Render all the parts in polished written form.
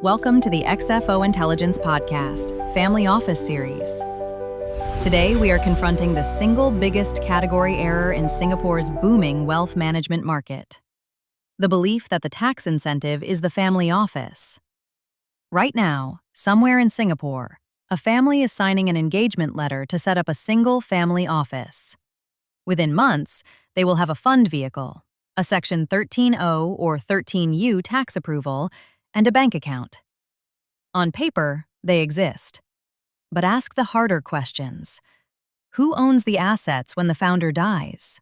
Welcome to the XFO Intelligence Podcast, Family Office Series. Today, we are confronting the single biggest category error in Singapore's booming wealth management market: the belief that the tax incentive is the family office. Right now, somewhere in Singapore, a family is signing an engagement letter to set up a single family office. Within months, they will have a fund vehicle, a Section 13O or 13U tax approval, and a bank account. On paper, they exist. But ask the harder questions. Who owns the assets when the founder dies?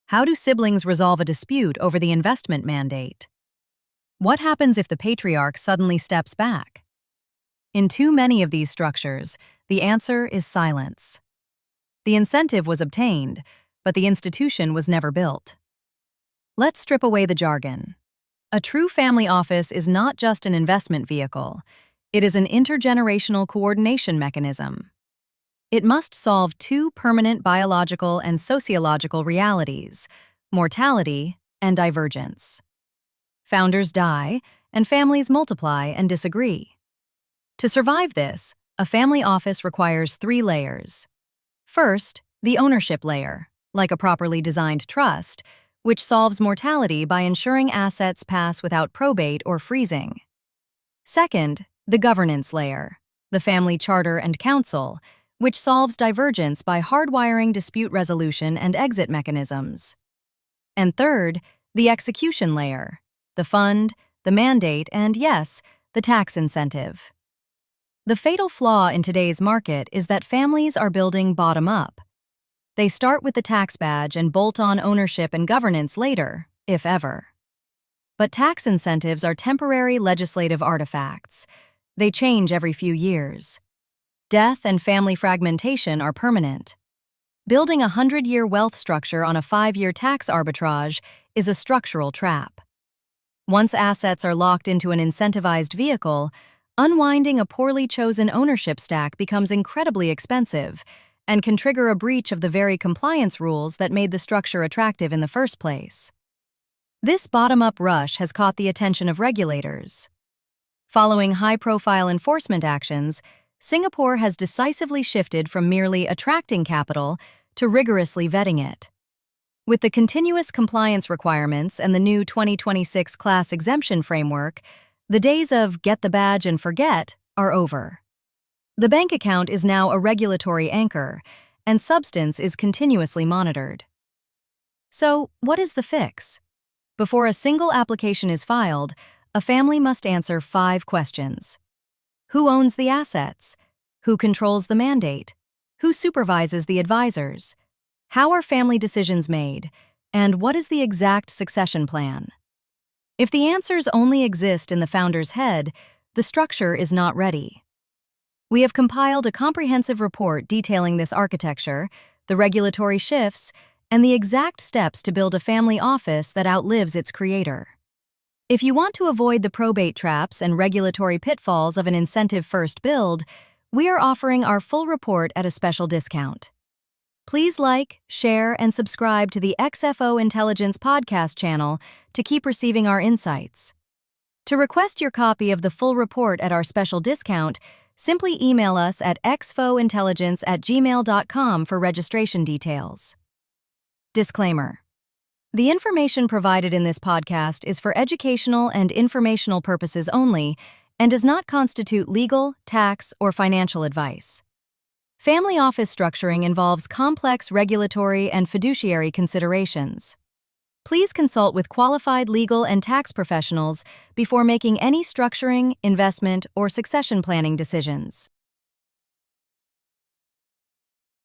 How do siblings resolve a dispute over the investment mandate? What happens if the patriarch suddenly steps back? In too many of these structures, the answer is silence. The incentive was obtained, but the institution was never built. Let's strip away the jargon. A true family office is not just an investment vehicle. It is an intergenerational coordination mechanism. It must solve two permanent biological and sociological realities: mortality and divergence. Founders die, and families multiply and disagree. To survive this, a family office requires three layers. First, the ownership layer, like a properly designed trust, which solves mortality by ensuring assets pass without probate or freezing. Second, the governance layer, the family charter and council, which solves divergence by hardwiring dispute resolution and exit mechanisms. And third, the execution layer, the fund, the mandate, and yes, the tax incentive. The fatal flaw in today's market is that families are building bottom-up. They start with the tax badge and bolt on ownership and governance later, if ever. But tax incentives are temporary legislative artifacts. They change every few years. Death and family fragmentation are permanent. Building a 100-year wealth structure on a 5-year tax arbitrage is a structural trap. Once assets are locked into an incentivized vehicle, unwinding a poorly chosen ownership stack becomes incredibly expensive and can trigger a breach of the very compliance rules that made the structure attractive in the first place. This bottom-up rush has caught the attention of regulators. Following high-profile enforcement actions, Singapore has decisively shifted from merely attracting capital to rigorously vetting it. With the continuous compliance requirements and the new 2026 class exemption framework, the days of get the badge and forget are over. The bank account is now a regulatory anchor, and substance is continuously monitored. So, what is the fix? Before a single application is filed, a family must answer 5 questions. Who owns the assets? Who controls the mandate? Who supervises the advisors? How are family decisions made? And what is the exact succession plan? If the answers only exist in the founder's head, the structure is not ready. We have compiled a comprehensive report detailing this architecture, the regulatory shifts, and the exact steps to build a family office that outlives its creator. If you want to avoid the probate traps and regulatory pitfalls of an incentive-first build, we are offering our full report at a special discount. Please like, share, and subscribe to the XFO Intelligence podcast channel to keep receiving our insights. To request your copy of the full report at our special discount, simply email us at xfointelligence@gmail.com for registration details. Disclaimer: the information provided in this podcast is for educational and informational purposes only and does not constitute legal, tax, or financial advice. Family office structuring involves complex regulatory and fiduciary considerations. Please consult with qualified legal and tax professionals before making any structuring, investment, or succession planning decisions.